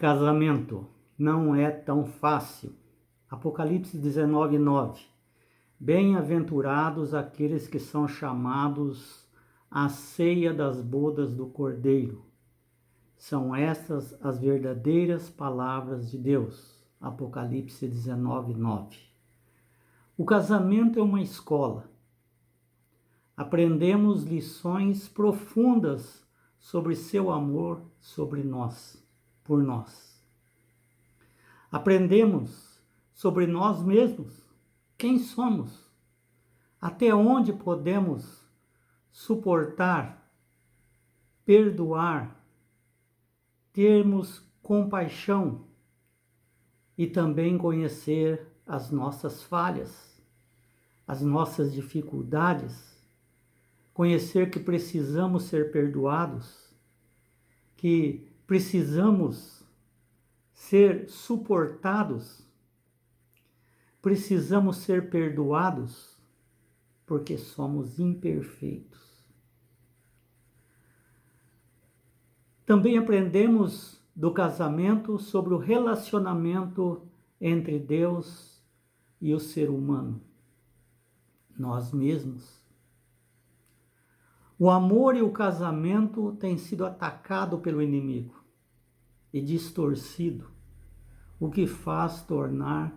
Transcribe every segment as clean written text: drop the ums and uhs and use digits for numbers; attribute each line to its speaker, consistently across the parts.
Speaker 1: Casamento não é tão fácil. Apocalipse 19:9. Bem-aventurados aqueles que são chamados à ceia das bodas do Cordeiro. São estas as verdadeiras palavras de Deus. Apocalipse 19:9. O casamento é uma escola. Aprendemos lições profundas sobre seu amor sobre nós, por nós. Aprendemos sobre nós mesmos, quem somos, até onde podemos suportar, perdoar, termos compaixão e também conhecer as nossas falhas, as nossas dificuldades, conhecer que precisamos ser perdoados, que precisamos ser suportados, precisamos ser perdoados, porque somos imperfeitos. Também aprendemos do casamento sobre o relacionamento entre Deus e o ser humano, nós mesmos. O amor e o casamento têm sido atacado pelo inimigo e distorcido, o que faz tornar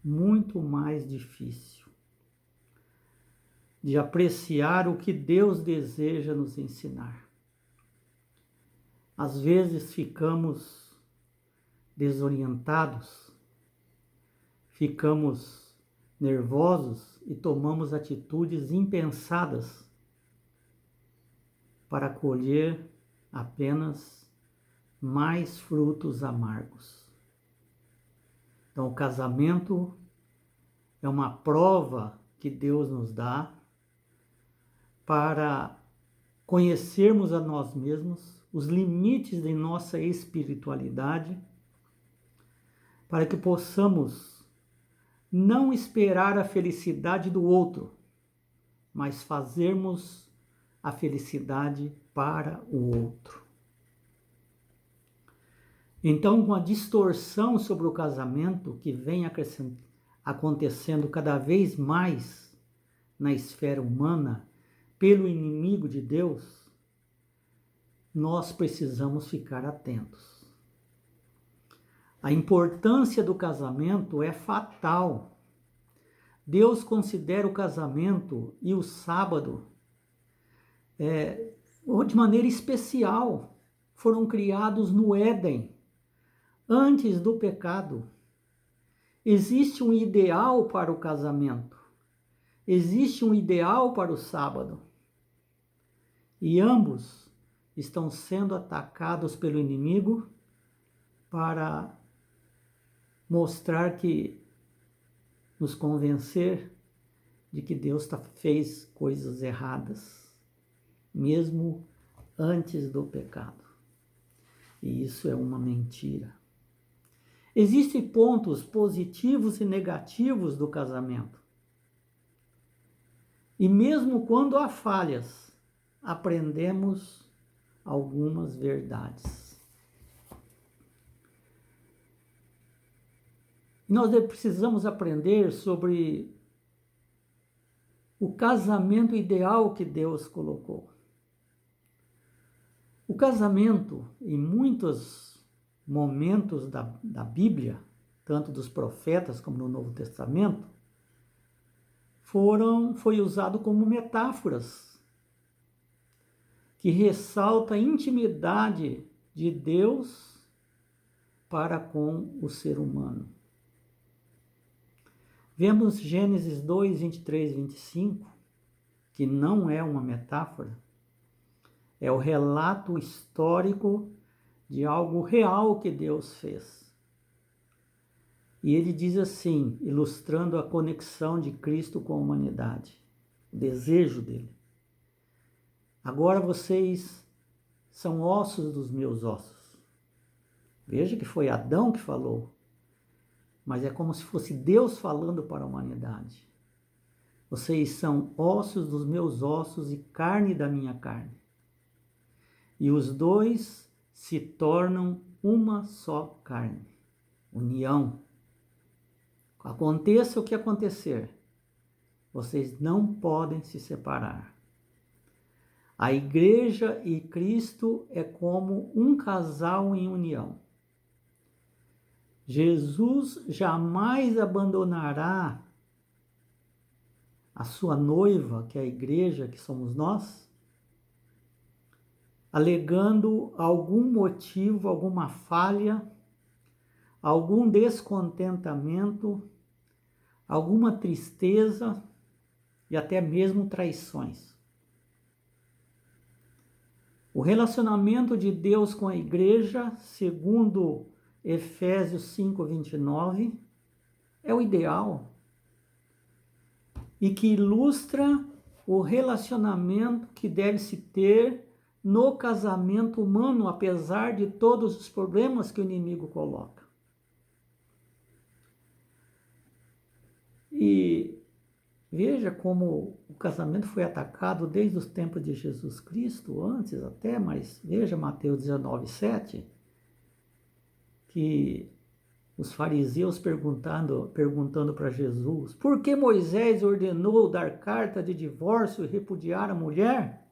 Speaker 1: muito mais difícil de apreciar o que Deus deseja nos ensinar. Às vezes ficamos desorientados, ficamos nervosos e tomamos atitudes impensadas para colher apenas mais frutos amargos. Então, o casamento é uma prova que Deus nos dá para conhecermos a nós mesmos, os limites de nossa espiritualidade, para que possamos não esperar a felicidade do outro, mas fazermos a felicidade para o outro. Então, com a distorção sobre o casamento que vem acontecendo cada vez mais na esfera humana pelo inimigo de Deus, nós precisamos ficar atentos. A importância do casamento é fatal. Deus considera o casamento e o sábado de maneira especial. Foram criados no Éden, antes do pecado. Existe um ideal para o casamento. Existe um ideal para o sábado. E ambos estão sendo atacados pelo inimigo para mostrar nos convencer de que Deus fez coisas erradas, mesmo antes do pecado. E isso é uma mentira. Existem pontos positivos e negativos do casamento. E mesmo quando há falhas, aprendemos algumas verdades. Nós precisamos aprender sobre o casamento ideal que Deus colocou. O casamento, em muitos momentos da Bíblia, tanto dos profetas como no Novo Testamento, foi usado como metáforas que ressalta a intimidade de Deus para com o ser humano. Vemos Gênesis 2, 23 e 25, que não é uma metáfora, é o relato histórico de algo real que Deus fez. E ele diz assim, ilustrando a conexão de Cristo com a humanidade, o desejo dele. Agora vocês são ossos dos meus ossos. Veja que foi Adão que falou, mas é como se fosse Deus falando para a humanidade. Vocês são ossos dos meus ossos e carne da minha carne. E os dois se tornam uma só carne. União. Aconteça o que acontecer, vocês não podem se separar. A igreja e Cristo é como um casal em união. Jesus jamais abandonará a sua noiva, que é a igreja, que somos nós, alegando algum motivo, alguma falha, algum descontentamento, alguma tristeza e até mesmo traições. O relacionamento de Deus com a igreja, segundo Efésios 5:29, é o ideal e que ilustra o relacionamento que deve se ter no casamento humano, apesar de todos os problemas que o inimigo coloca. E veja como o casamento foi atacado desde os tempos de Jesus Cristo, antes até, mas veja Mateus 19:7, que os fariseus perguntando para Jesus, por que Moisés ordenou dar carta de divórcio e repudiar a mulher?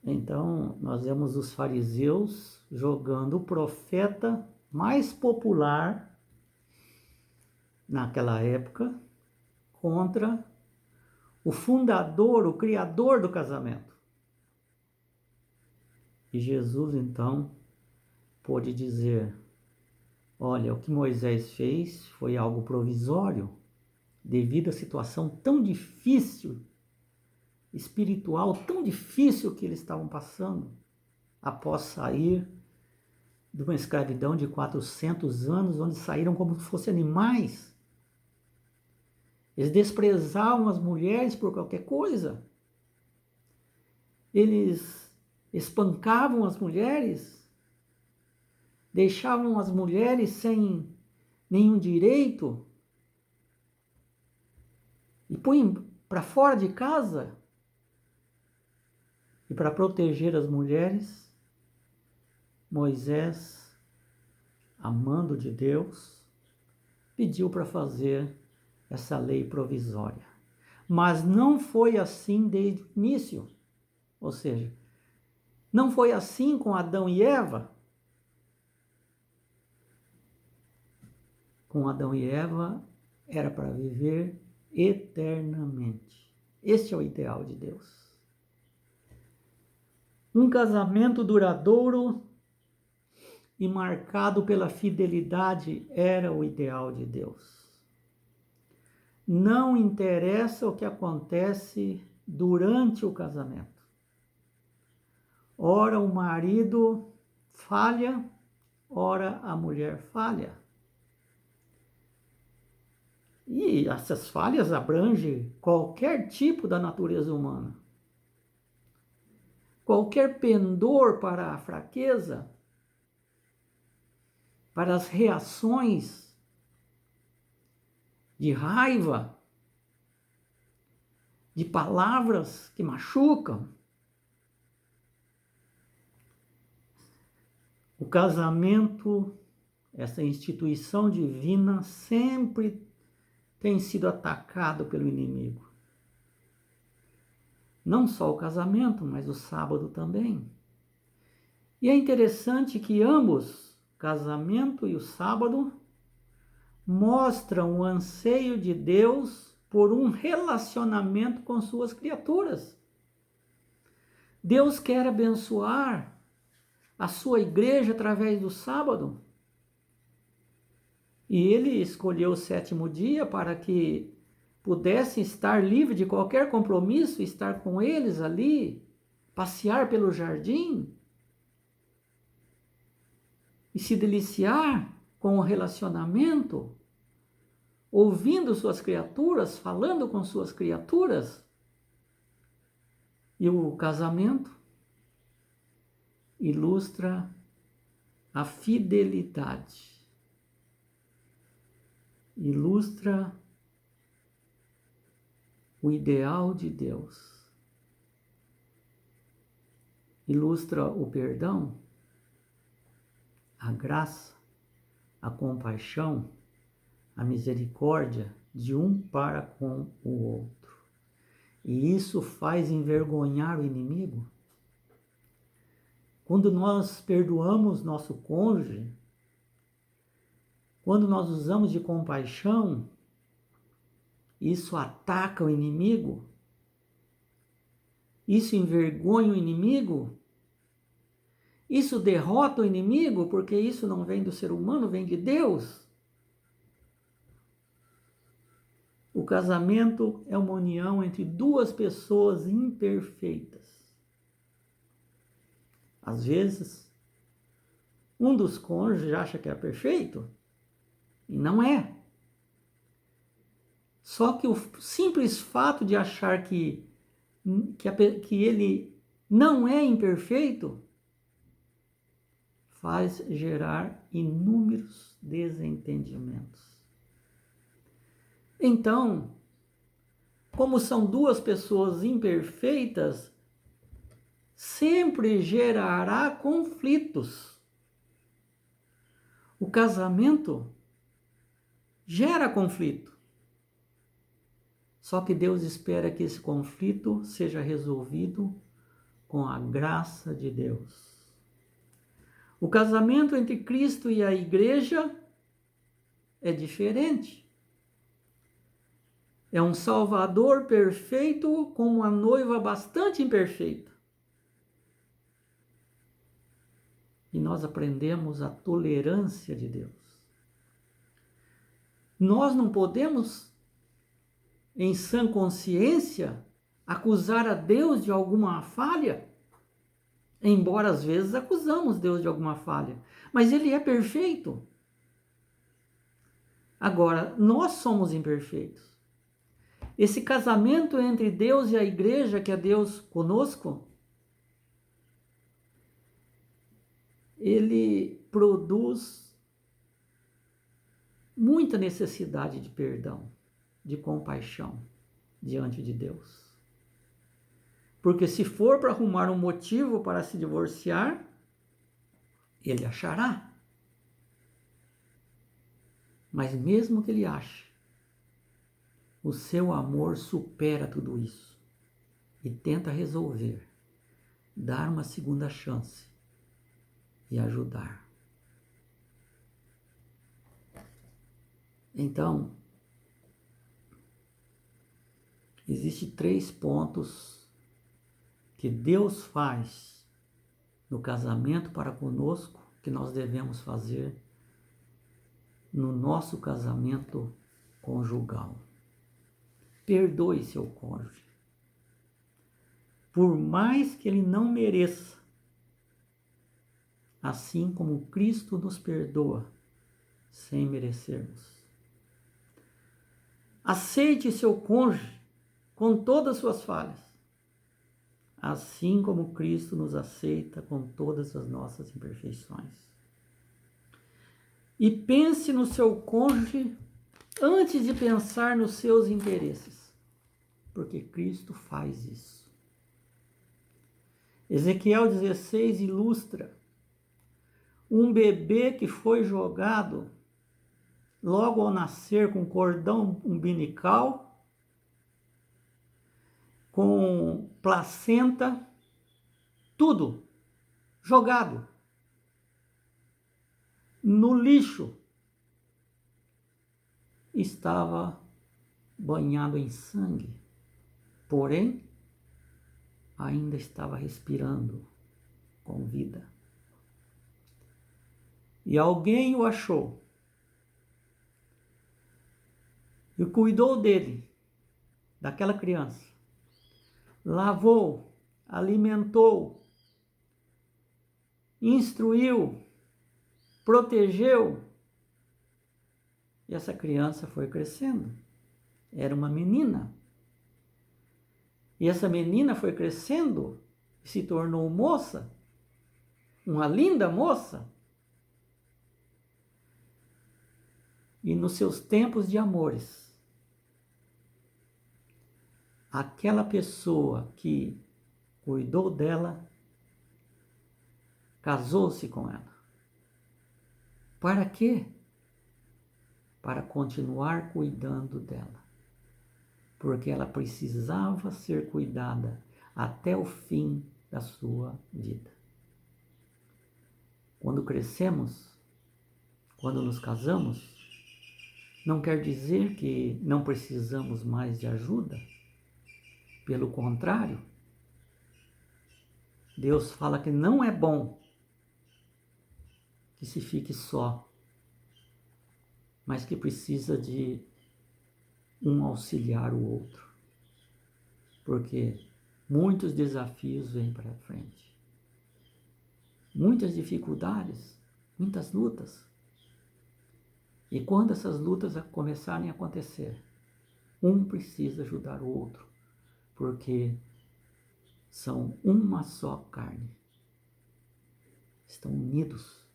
Speaker 1: Então, nós vemos os fariseus jogando o profeta mais popular naquela época contra o fundador, o criador do casamento. E Jesus, então, pôde dizer, olha, o que Moisés fez foi algo provisório, devido à situação tão difícil, espiritual, tão difícil que eles estavam passando, após sair de uma escravidão de 400 anos, onde saíram como se fossem animais. Eles desprezavam as mulheres por qualquer coisa. Eles espancavam as mulheres, deixavam as mulheres sem nenhum direito e punham para fora de casa. E para proteger as mulheres, Moisés, amando de Deus, pediu para fazer essa lei provisória. Mas não foi assim desde o início. Ou seja, não foi assim com Adão e Eva. Com Adão e Eva era para viver eternamente. Este é o ideal de Deus. Um casamento duradouro e marcado pela fidelidade era o ideal de Deus. Não interessa o que acontece durante o casamento. Ora o marido falha, ora a mulher falha. E essas falhas abrangem qualquer tipo da natureza humana. Qualquer pendor para a fraqueza, para as reações de raiva, de palavras que machucam. O casamento, essa instituição divina, sempre tem sido atacado pelo inimigo. Não só o casamento, mas o sábado também. E é interessante que ambos, casamento e o sábado, mostram o anseio de Deus por um relacionamento com suas criaturas. Deus quer abençoar a sua igreja através do sábado. E ele escolheu o 7º dia para que pudesse estar livre de qualquer compromisso, estar com eles ali, passear pelo jardim e se deliciar com o relacionamento, ouvindo suas criaturas, falando com suas criaturas. E o casamento ilustra a fidelidade, ilustra o ideal de Deus. ilustra o perdão, a graça, a compaixão, a misericórdia de um para com o outro. E isso faz envergonhar o inimigo. Quando nós perdoamos nosso cônjuge, quando nós usamos de compaixão, isso ataca o inimigo, isso envergonha o inimigo, isso derrota o inimigo, porque isso não vem do ser humano, vem de Deus. O casamento é uma união entre duas pessoas imperfeitas. Às vezes, um dos cônjuges acha que é perfeito e não é. Só que o simples fato de achar que ele não é imperfeito faz gerar inúmeros desentendimentos. Então, como são duas pessoas imperfeitas, sempre gerará conflitos. O casamento gera conflito. Só que Deus espera que esse conflito seja resolvido com a graça de Deus. O casamento entre Cristo e a igreja é diferente. É um Salvador perfeito com uma noiva bastante imperfeita. E nós aprendemos a tolerância de Deus. Nós não podemos, em sã consciência, acusar a Deus de alguma falha, embora às vezes acusamos Deus de alguma falha, mas Ele é perfeito. Agora, nós somos imperfeitos. Esse casamento entre Deus e a igreja, que é Deus conosco, ele produz muita necessidade de perdão, de compaixão diante de Deus. Porque se for para arrumar um motivo para se divorciar, ele achará. Mas mesmo que ele ache, o seu amor supera tudo isso e tenta resolver, dar uma segunda chance e ajudar. Então, existem 3 pontos que Deus faz no casamento para conosco, que nós devemos fazer no nosso casamento conjugal. Perdoe seu cônjuge. Por mais que ele não mereça, assim como Cristo nos perdoa, sem merecermos. Aceite seu cônjuge com todas as suas falhas, assim como Cristo nos aceita com todas as nossas imperfeições. E pense no seu cônjuge antes de pensar nos seus interesses, porque Cristo faz isso. Ezequiel 16 ilustra um bebê que foi jogado logo ao nascer com cordão umbilical, com placenta, tudo jogado no lixo. Estava banhado em sangue, porém ainda estava respirando com vida. E alguém o achou e cuidou dele, daquela criança, lavou, alimentou, instruiu, protegeu, e essa criança foi crescendo. Era uma menina. E essa menina foi crescendo e se tornou moça, uma linda moça. E nos seus tempos de amores, aquela pessoa que cuidou dela casou-se com ela. Para quê? Para continuar cuidando dela. Porque ela precisava ser cuidada até o fim da sua vida. Quando crescemos, quando nos casamos, não quer dizer que não precisamos mais de ajuda. Pelo contrário, Deus fala que não é bom que se fique só, mas que precisa de um auxiliar o outro. Porque muitos desafios vêm para frente. Muitas dificuldades, muitas lutas. E quando essas lutas começarem a acontecer, um precisa ajudar o outro, porque são uma só carne. Estão unidos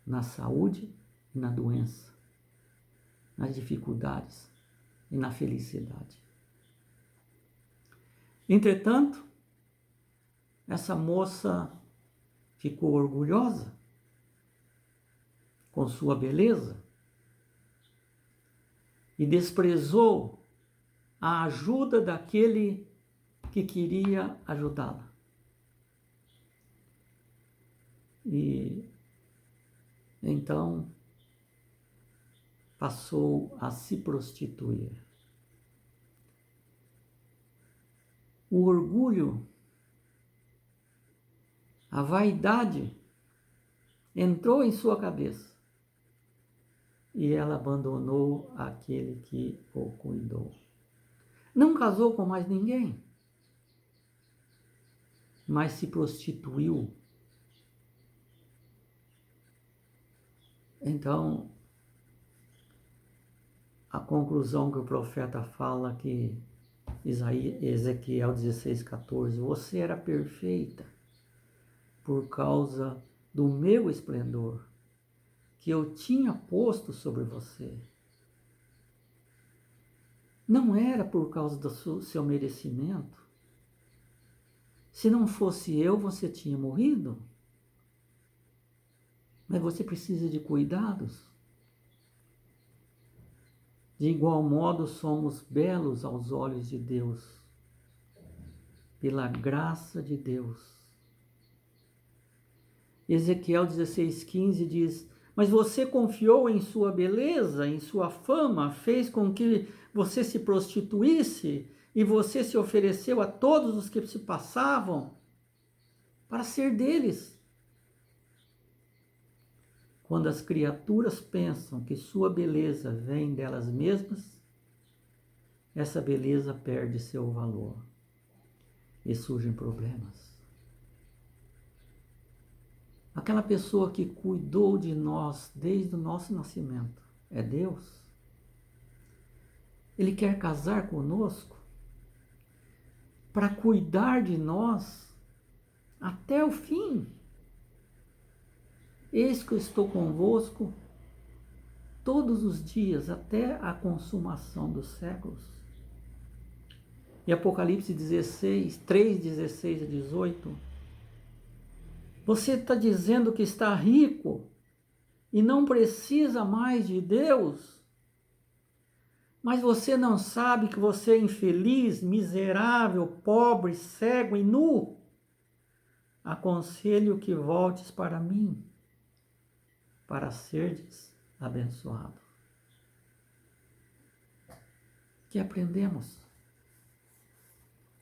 Speaker 1: na saúde e na doença, nas dificuldades e na felicidade. Entretanto, essa moça ficou orgulhosa com sua beleza e desprezou a ajuda daquele que queria ajudá-la. E então passou a se prostituir. O orgulho, a vaidade entrou em sua cabeça e ela abandonou aquele que o cuidou. Não casou com mais ninguém, mas se prostituiu. Então, a conclusão que o profeta fala que Ezequiel 16:14, você era perfeita por causa do meu esplendor que eu tinha posto sobre você. Não era por causa do seu merecimento. Se não fosse eu, você tinha morrido. Mas você precisa de cuidados. De igual modo, somos belos aos olhos de Deus, pela graça de Deus. Ezequiel 16:15 diz, mas você confiou em sua beleza, em sua fama, fez com que você se prostituísse e você se ofereceu a todos os que se passavam para ser deles. Quando as criaturas pensam que sua beleza vem delas mesmas, essa beleza perde seu valor e surgem problemas. Aquela pessoa que cuidou de nós desde o nosso nascimento é Deus. Ele quer casar conosco para cuidar de nós até o fim. Eis que eu estou convosco todos os dias até a consumação dos séculos. E Apocalipse 16, 3, 16 a 18. Você está dizendo que está rico e não precisa mais de Deus, mas você não sabe que você é infeliz, miserável, pobre, cego e nu? Aconselho que voltes para mim, para seres abençoado. Que aprendemos?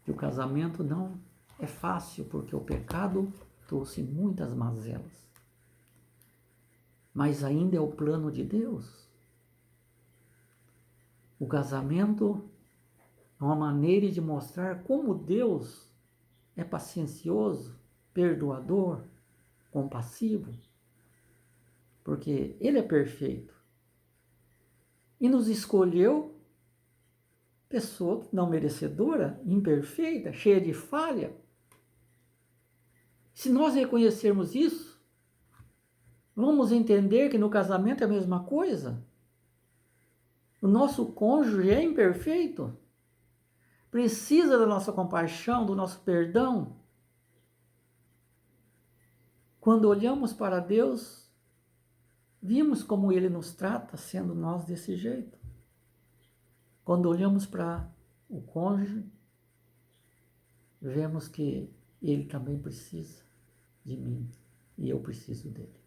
Speaker 1: Que o casamento não é fácil, porque o pecado trouxe muitas mazelas. Mas ainda é o plano de Deus. O casamento é uma maneira de mostrar como Deus é paciencioso, perdoador, compassivo, porque Ele é perfeito. E nos escolheu pessoa não merecedora, imperfeita, cheia de falha. Se nós reconhecermos isso, vamos entender que no casamento é a mesma coisa. O nosso cônjuge é imperfeito, precisa da nossa compaixão, do nosso perdão. Quando olhamos para Deus, vimos como Ele nos trata, sendo nós desse jeito. Quando olhamos para o cônjuge, vemos que ele também precisa de mim e eu preciso dele.